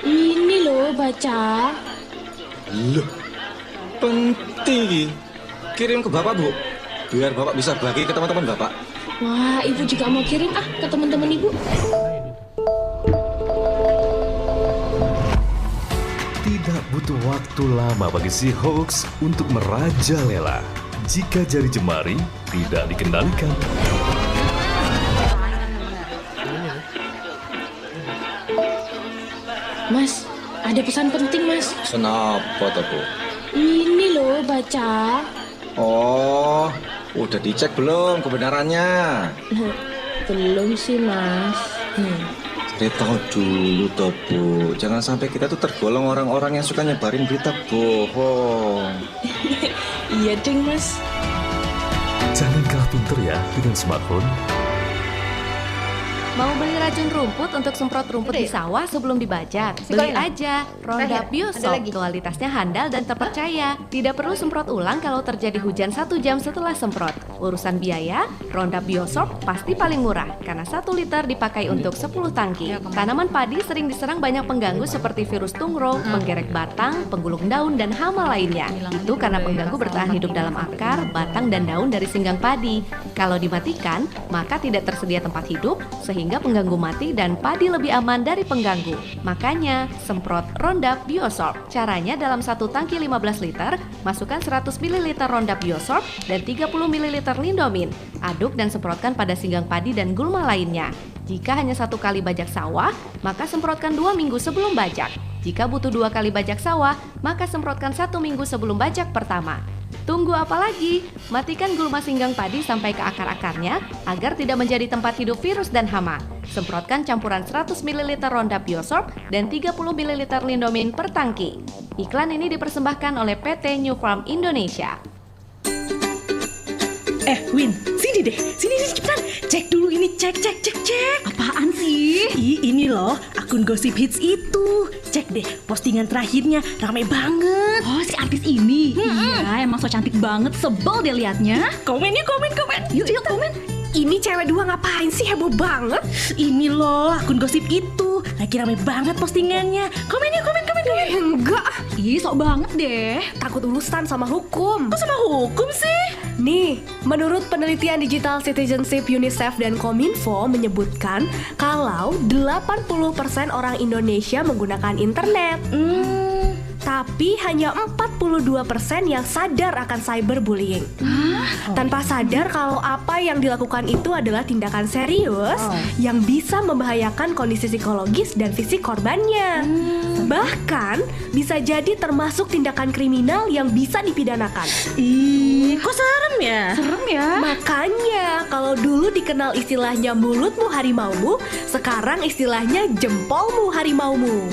Ini loh, baca. Loh, penting. Kirim ke Bapak, Bu. Biar Bapak bisa bagi ke teman-teman Bapak. Wah, Ibu juga mau kirim ke teman-teman Ibu. Tidak butuh waktu lama bagi si hoax untuk merajalela jika jari jemari tidak dikendalikan. Mas, ada pesan penting, Mas. Kenapa tuh? Ini loh, baca. Oh, udah dicek belum kebenarannya? Belum sih, Mas. Tahu dulu toh, Bu. Jangan sampai kita tuh tergolong orang-orang yang suka nyebarin berita bohong. Iya deng, Mas. Jangan kalah pinter ya dengan smartphone. Mau beli racun rumput untuk semprot rumput di sawah sebelum dibajak? Beli aja Roundup Biosop, kualitasnya handal dan terpercaya. Tidak perlu semprot ulang kalau terjadi hujan 1 jam setelah semprot. Urusan biaya, Roundup Biosop pasti paling murah karena 1 liter dipakai untuk 10 tangki. Tanaman padi sering diserang banyak pengganggu seperti virus tungro, penggerek batang, penggulung daun, dan hama lainnya. Itu karena pengganggu bertahan hidup dalam akar, batang, dan daun dari singgang padi. Kalau dimatikan, maka tidak tersedia tempat hidup, sehingga sehingga pengganggu mati dan padi lebih aman dari pengganggu. Makanya, semprot Roundup Biosorb. Caranya dalam satu tangki 15 liter, masukkan 100 ml Roundup Biosorb dan 30 ml Lindomin. Aduk dan semprotkan pada singgang padi dan gulma lainnya. Jika hanya 1 kali bajak sawah, maka semprotkan 2 minggu sebelum bajak. Jika butuh 2 kali bajak sawah, maka semprotkan 1 minggu sebelum bajak pertama. Tunggu apa lagi? Matikan gulma singgang padi sampai ke akar-akarnya agar tidak menjadi tempat hidup virus dan hama. Semprotkan campuran 100 ml Roundup Biosorb dan 30 ml Lindomin per tangki. Iklan ini dipersembahkan oleh PT New Farm Indonesia. Win, sini deh, sini cepetan. Cek dulu ini, cek. Apaan sih? Ini loh, akun Gossip Hits itu. Cek deh, postingan terakhirnya rame banget. Oh, si artis ini? Iya, emang so cantik banget, sebel deh liatnya. Komen. Yuk, komen. Ini cewek dua ngapain sih, heboh banget? Ini loh, akun Gossip itu. Lagi rame banget postingannya. Komen. Enggak, sok banget deh. Takut urusan sama hukum. Kok sama hukum sih? Nih, menurut penelitian Digital Citizenship UNICEF dan Kominfo menyebutkan kalau 80% orang Indonesia menggunakan internet. Tapi hanya 42% yang sadar akan cyberbullying. Tanpa sadar kalau apa yang dilakukan itu adalah tindakan serius yang bisa membahayakan kondisi psikologis dan fisik korbannya. Bahkan bisa jadi termasuk tindakan kriminal yang bisa dipidanakan. Kok serem ya? Makanya kalau dulu dikenal istilahnya mulutmu harimaumu, sekarang istilahnya jempolmu harimaumu.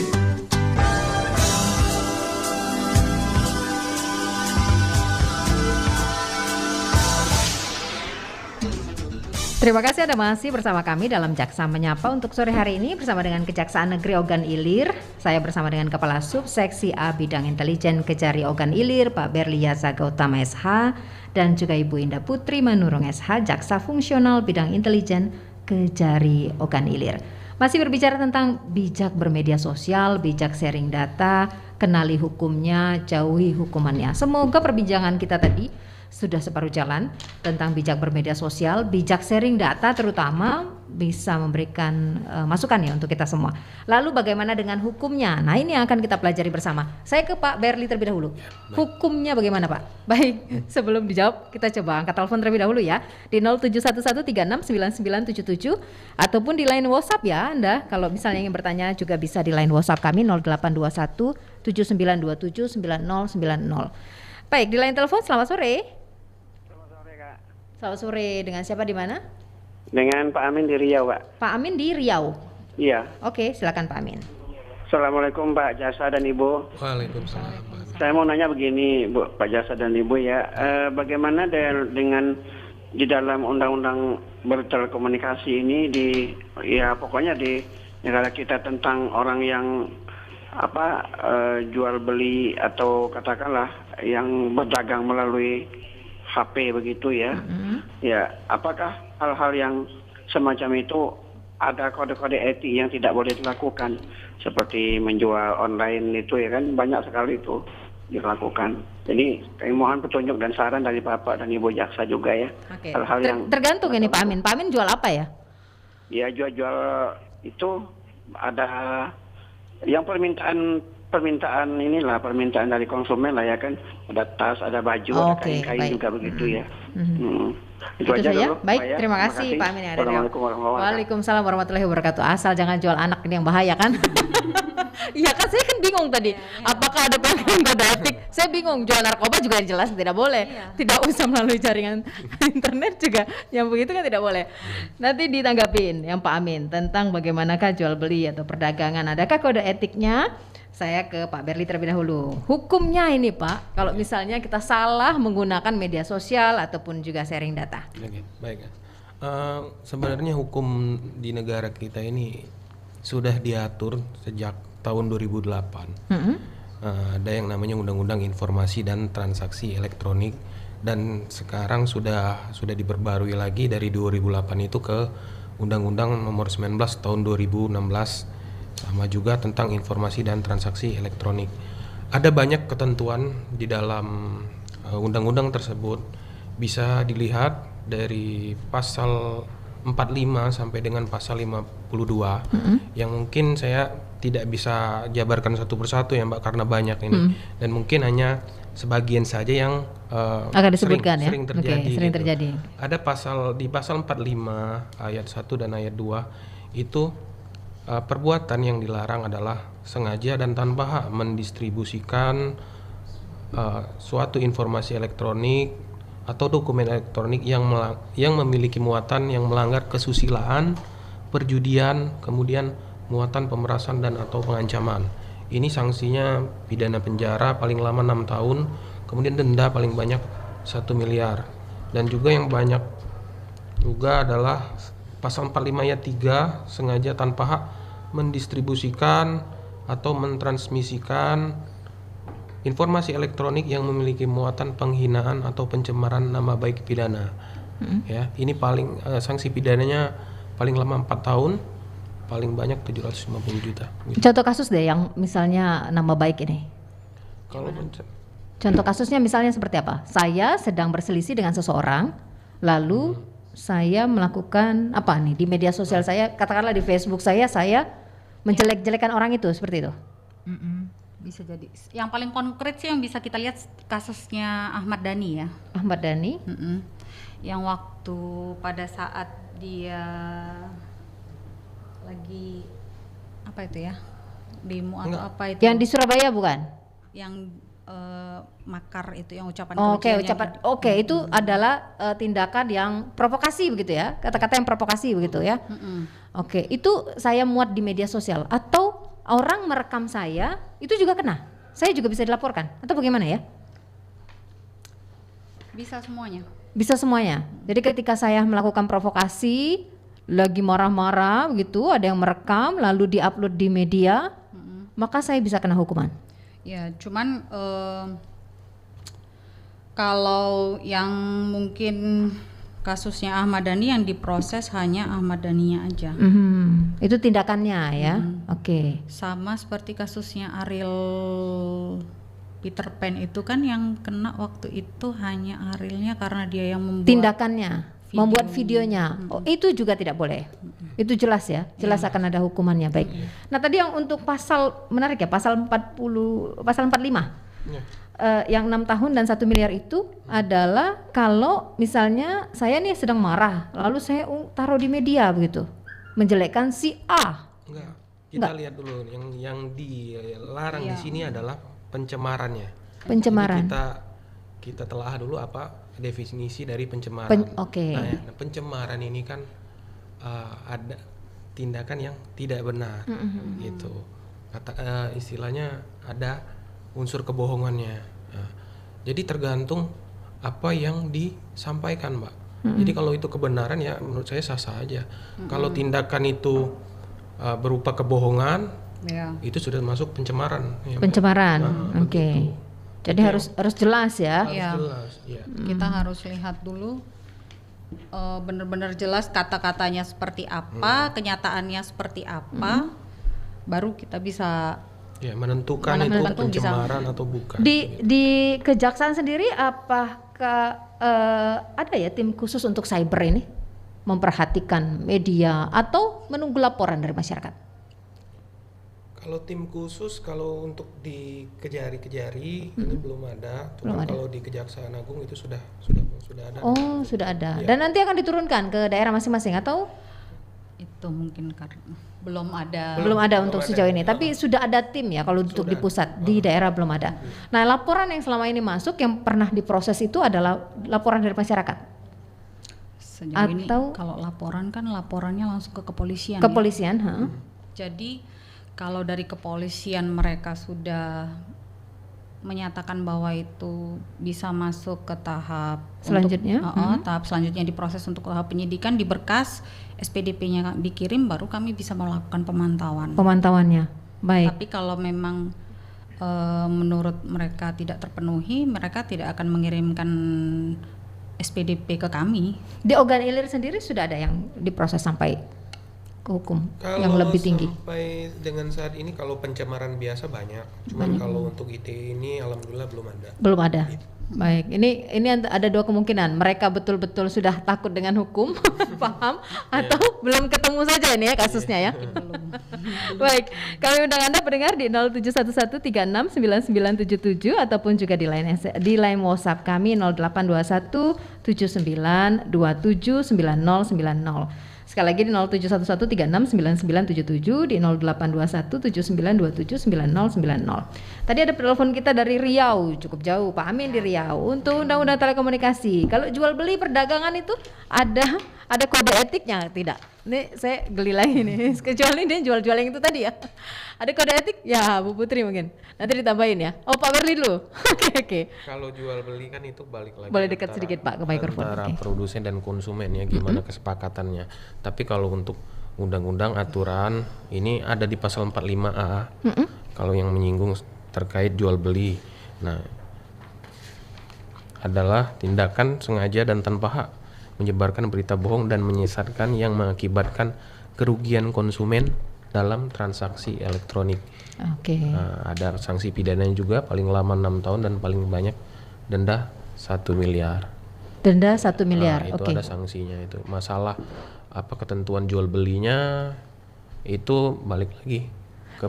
Terima kasih Anda masih bersama kami dalam Jaksa Menyapa untuk sore hari ini bersama dengan Kejaksaan Negeri Ogan Ilir. Saya bersama dengan Kepala Subseksi A Bidang Intelijen Kejari Ogan Ilir, Pak Berliasa Gautama SH, dan juga Ibu Indah Putri Manurung SH, Jaksa Fungsional Bidang Intelijen Kejari Ogan Ilir. Masih berbicara tentang bijak bermedia sosial, bijak sharing data, kenali hukumnya, jauhi hukumannya. Semoga perbincangan kita tadi sudah separuh jalan tentang bijak bermedia sosial, bijak sharing data terutama bisa memberikan masukan ya untuk kita semua. Lalu bagaimana dengan hukumnya? Nah, ini yang akan kita pelajari bersama. Saya ke Pak Berli terlebih dahulu. Hukumnya bagaimana, Pak? Baik, sebelum dijawab kita coba angkat telepon terlebih dahulu ya di 0711369977 ataupun di line WhatsApp ya Anda. Kalau misalnya ingin bertanya juga bisa di line WhatsApp kami 0821 7927 9090. Baik, di line telepon selamat sore. Selamat sore, dengan siapa di mana? Dengan Pak Amin di Riau, Pak. Pak Amin di Riau? Iya. Oke, silakan Pak Amin. Assalamualaikum Pak Jasa dan Ibu. Waalaikumsalam. Saya mau nanya begini, Bu, Pak Jasa dan Ibu ya. Bagaimana dengan di dalam undang-undang bertelekomunikasi ini pokoknya di negara kita tentang orang yang jual beli atau katakanlah yang berdagang melalui HP begitu ya. Ya, apakah hal-hal yang semacam itu ada kode-kode etik yang tidak boleh dilakukan seperti menjual online itu ya kan, banyak sekali itu dilakukan. Jadi kami mohon petunjuk dan saran dari Bapak dan Ibu Jaksa juga ya. Oke. Hal-hal yang tergantung ini Pak Amin. Pak Amin jual apa ya? Ya jual itu ada yang permintaan dari konsumen lah ya kan, ada tas, ada baju, ada kain-kain juga begitu ya. Itu aja saja. dulu. Baik, terima kasih Pak Amin. Assalamualaikum warahmatullahi wabarakatuh. Waalaikumsalam warahmatullahi wabarakatuh. Asal jangan jual anak ini yang bahaya kan? Iya kan, saya kan bingung tadi. Apakah ada pelanggaran kode etik? Saya bingung. Jual narkoba juga jelas tidak boleh. Tidak usah melalui jaringan internet juga. Yang begitu kan tidak boleh. Nanti ditanggapin yang Pak Amin tentang bagaimanakah jual beli atau perdagangan. Adakah kode etiknya? Saya ke Pak Berli terlebih dahulu. Hukumnya ini Pak, kalau misalnya kita salah menggunakan media sosial ataupun juga sharing data. Baik. Sebenarnya hukum di negara kita ini sudah diatur sejak tahun 2008. Ada yang namanya Undang-Undang Informasi dan Transaksi Elektronik, dan sekarang sudah diperbarui lagi dari 2008 itu ke Undang-Undang Nomor 19 tahun 2016. Sama juga tentang informasi dan transaksi elektronik. Ada banyak ketentuan di dalam undang-undang tersebut. Bisa dilihat dari pasal 45 sampai dengan pasal 52 yang mungkin saya tidak bisa jabarkan satu persatu ya Mbak karena banyak ini dan mungkin hanya sebagian saja yang akan disebutkan sering terjadi. Oke, sering gitu. terjadi. Ada di pasal 45 ayat 1 dan ayat 2 itu perbuatan yang dilarang adalah sengaja dan tanpa hak mendistribusikan suatu informasi elektronik atau dokumen elektronik yang memiliki muatan yang melanggar kesusilaan, perjudian, kemudian muatan pemerasan dan atau pengancaman. Ini sanksinya pidana penjara paling lama 6 tahun, kemudian denda paling banyak 1 miliar. Dan juga yang banyak juga adalah pasal 45 ayat 3 sengaja tanpa hak mendistribusikan atau mentransmisikan informasi elektronik yang memiliki muatan penghinaan atau pencemaran nama baik pidana. Ya, ini paling sanksi pidananya paling lama 4 tahun, paling banyak 750 juta. Gitu. Contoh kasus deh yang misalnya nama baik ini. Kalau Contoh kasusnya misalnya seperti apa? Saya sedang berselisih dengan seseorang, lalu saya melakukan apa nih di media sosial saya, katakanlah di Facebook saya menjelek-jelekan orang itu, seperti itu. Bisa jadi. Yang paling konkret sih yang bisa kita lihat kasusnya Ahmad Dhani ya. Ahmad Dhani. Yang waktu pada saat dia lagi apa itu ya, demo atau apa itu? Yang di Surabaya bukan? Yang makar itu, yang ucapan Oke, itu adalah tindakan yang provokasi begitu ya, kata-kata yang provokasi begitu ya. Oke, itu saya muat di media sosial atau orang merekam saya, itu juga kena. Saya juga bisa dilaporkan atau bagaimana ya? Bisa semuanya. Bisa semuanya. Jadi ketika saya melakukan provokasi, lagi marah-marah begitu, ada yang merekam lalu diupload di media, maka saya bisa kena hukuman. Ya, cuman kalau yang mungkin kasusnya Ahmad Dhani yang diproses hanya Ahmad Dhaninya aja. Itu tindakannya ya. Oke. Sama seperti kasusnya Ariel Peter Pan itu kan yang kena waktu itu hanya Arielnya karena dia yang membuat tindakannya, membuat videonya. Oh, itu juga tidak boleh. Itu jelas ya, jelas akan ada hukumannya. Baik. Nah, tadi yang untuk pasal menarik ya, pasal 45. Yang 6 tahun dan 1 miliar itu adalah kalau misalnya saya nih sedang marah, lalu saya taruh di media begitu, menjelekkan si A. Kita lihat dulu yang dilarang di sini adalah pencemarannya. Pencemaran. Jadi kita telah dulu apa definisi dari pencemaran. Nah, pencemaran ini kan ada tindakan yang tidak benar, gitu. Istilahnya ada unsur kebohongannya. Nah, jadi tergantung apa yang disampaikan, Mbak. Jadi kalau itu kebenaran ya menurut saya sah-sah aja. Kalau tindakan itu berupa kebohongan, itu sudah masuk pencemaran. Ya, pencemaran, oke. Jadi harus jelas ya. Harus jelas. Ya. Kita harus lihat dulu benar-benar jelas kata-katanya seperti apa, kenyataannya seperti apa, baru kita bisa menentukan itu pencemaran atau bukan. Di kejaksaan sendiri apakah ada ya tim khusus untuk cyber ini memperhatikan media atau menunggu laporan dari masyarakat? Kalau tim khusus, kalau untuk di Kejari ini belum ada. Cuma kalau di Kejaksaan Agung itu sudah ada. Oh, sudah ada. Dan nanti akan diturunkan ke daerah masing-masing atau? Itu mungkin karena belum ada. Belum ada untuk sejauh ini. Tapi sudah ada tim ya kalau untuk di pusat, di daerah belum ada. Nah, laporan yang selama ini masuk yang pernah diproses itu adalah laporan dari masyarakat. Sejauh ini kalau laporan kan laporannya langsung ke kepolisian. Kepolisian, ya? Jadi kalau dari kepolisian mereka sudah menyatakan bahwa itu bisa masuk ke tahap selanjutnya, tahap selanjutnya diproses untuk tahap penyidikan, di berkas SPDP-nya dikirim, baru kami bisa melakukan pemantauan. Pemantauannya, baik. Tapi kalau memang menurut mereka tidak terpenuhi, mereka tidak akan mengirimkan SPDP ke kami. Di Ogan Ilir sendiri sudah ada yang diproses sampai ke hukum Kalau yang lebih tinggi? sampai dengan saat ini kalau pencemaran biasa banyak, cuman kalau untuk ITE ini alhamdulillah belum ada. Belum ada. Baik, ini ada dua kemungkinan. Mereka betul-betul sudah takut dengan hukum, paham, atau belum ketemu saja ini ya kasusnya ya. Baik, kami undang Anda pendengar di 0711369977 ataupun juga di line WhatsApp kami 082179279090. Sekali lagi di 0711369977, di 082179279090. Tadi ada telepon kita dari Riau, cukup jauh, Pak Amin di Riau. Untuk undang-undang telekomunikasi, kalau jual beli perdagangan itu ada kode etiknya tidak? Ini saya geli lagi nih, kecuali dia jual-jual yang itu tadi ya. Ada kode etik? Ya, Bu Putri mungkin. Nanti ditambahin ya. Oh, Pak Berli dulu. Oke. Kalau jual beli kan itu balik lagi. Boleh dekat sedikit Pak ke mikrofon. Antara produsen dan konsumen ya, gimana kesepakatannya. Tapi kalau untuk undang-undang aturan ini ada di pasal 45A. Kalau yang menyinggung terkait jual beli. Nah, adalah tindakan sengaja dan tanpa hak menyebarkan berita bohong dan menyesatkan yang mengakibatkan kerugian konsumen dalam transaksi elektronik. Ada sanksi pidananya juga, paling lama 6 tahun dan paling banyak denda 1 miliar. Denda 1 miliar. Itu ada sanksinya itu. Masalah ketentuan jual belinya itu balik lagi.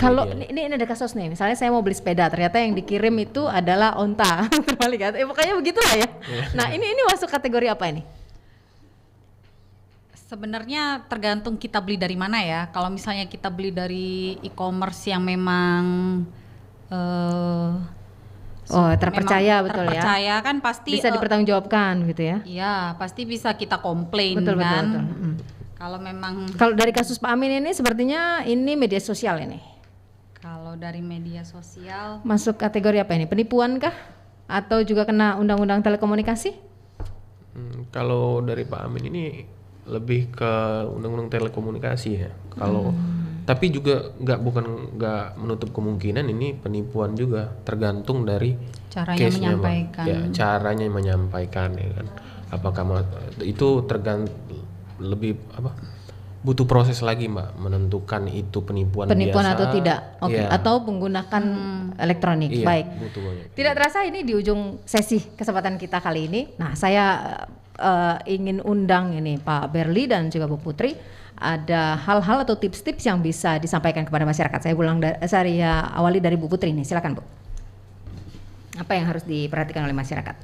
Kalau ini ada kasus nih, misalnya saya mau beli sepeda, ternyata yang dikirim itu adalah onta, terbalik. Pokoknya begitulah ya. Nah ini masuk kategori apa ini? Sebenarnya tergantung kita beli dari mana ya. Kalau misalnya kita beli dari e-commerce yang memang terpercaya, memang betul ya. Terpercaya kan pasti bisa dipertanggungjawabkan gitu ya. Iya, pasti bisa kita komplain betul. Kalau memang dari kasus Pak Amin ini sepertinya ini media sosial ini. Kalau dari media sosial masuk kategori apa ini? Penipuan kah? Atau juga kena undang-undang telekomunikasi? Kalau dari Pak Amin ini lebih ke undang-undang telekomunikasi ya. Kalau tapi juga nggak menutup kemungkinan ini penipuan juga, tergantung dari caranya menyampaikan. Ya, caranya menyampaikan ya kan. Apakah itu lebih butuh proses lagi Mbak menentukan itu penipuan biasa atau tidak. Atau menggunakan elektronik. Baik. Tidak terasa ini di ujung sesi kesempatan kita kali ini. Nah, saya ingin undang ini Pak Berli dan juga Bu Putri, ada hal-hal atau tips-tips yang bisa disampaikan kepada masyarakat. Saya awali dari Bu Putri nih, silakan Bu. Apa yang harus diperhatikan oleh masyarakat?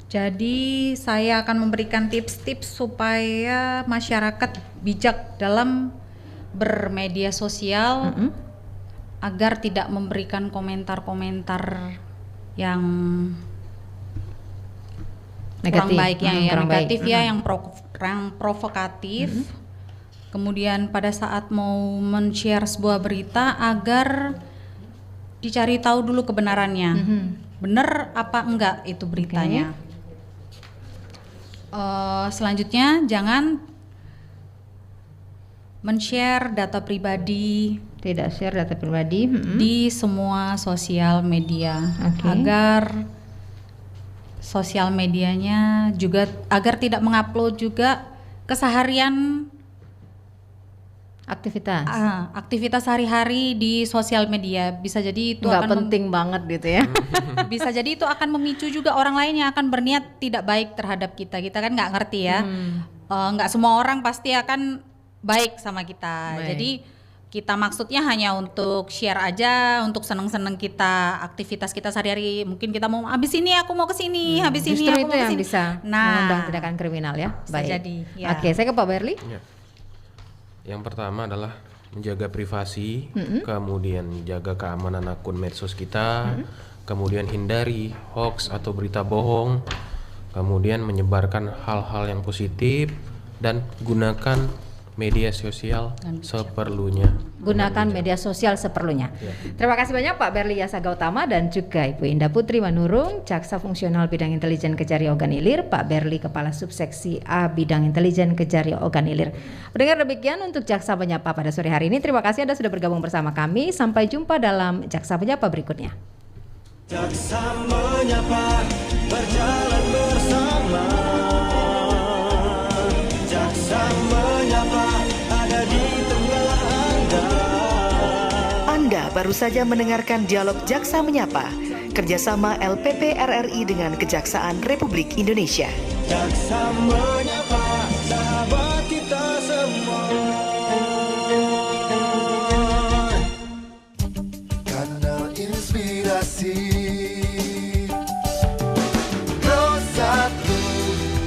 Jadi saya akan memberikan tips-tips supaya masyarakat bijak dalam bermedia sosial agar tidak memberikan komentar-komentar yang kurang baik yang negatif ya, yang provokatif. Kemudian pada saat mau men-share sebuah berita agar dicari tahu dulu kebenarannya. Benar apa enggak itu beritanya. Selanjutnya jangan men-share data pribadi. Tidak share data pribadi di semua sosial media. Agar sosial medianya juga agar tidak mengupload juga keseharian aktivitas sehari-hari di sosial media. Bisa jadi itu nggak penting banget gitu ya. Bisa jadi itu akan memicu juga orang lain yang akan berniat tidak baik terhadap kita. Kita kan nggak ngerti ya. Nggak semua orang pasti akan baik sama kita. Jadi kita maksudnya hanya untuk share aja, untuk seneng-seneng kita, aktivitas kita sehari-hari. Mungkin kita mau habis ini aku mau ke sini, habis ini aku mau ke sini. Justru itu yang bisa mengundang tindakan kriminal ya. Baik. Jadi, ya. Oke, saya ke Pak Berli. Ya. Yang pertama adalah menjaga privasi, kemudian jaga keamanan akun medsos kita, kemudian hindari hoax atau berita bohong, kemudian menyebarkan hal-hal yang positif dan gunakan media sosial seperlunya. Gunakan media sosial seperlunya. Terima kasih banyak Pak Berli Yasa Gautama dan juga Ibu Indah Putri Manurung, Jaksa Fungsional Bidang Intelijen Kejari Organ Ilir, Pak Berli Kepala Subseksi A Bidang Intelijen Kejari Organ Ilir. Mendengar demikian untuk Jaksa Penyapa pada sore hari ini. Terima kasih Anda sudah bergabung bersama kami. Sampai jumpa dalam Jaksa Penyapa berikutnya. Jaksa Menyapa berjalan bersama. Jaksa baru saja mendengarkan dialog Jaksa Menyapa, kerjasama LPP RRI dengan Kejaksaan Republik Indonesia. Jaksa Menyapa, sahabat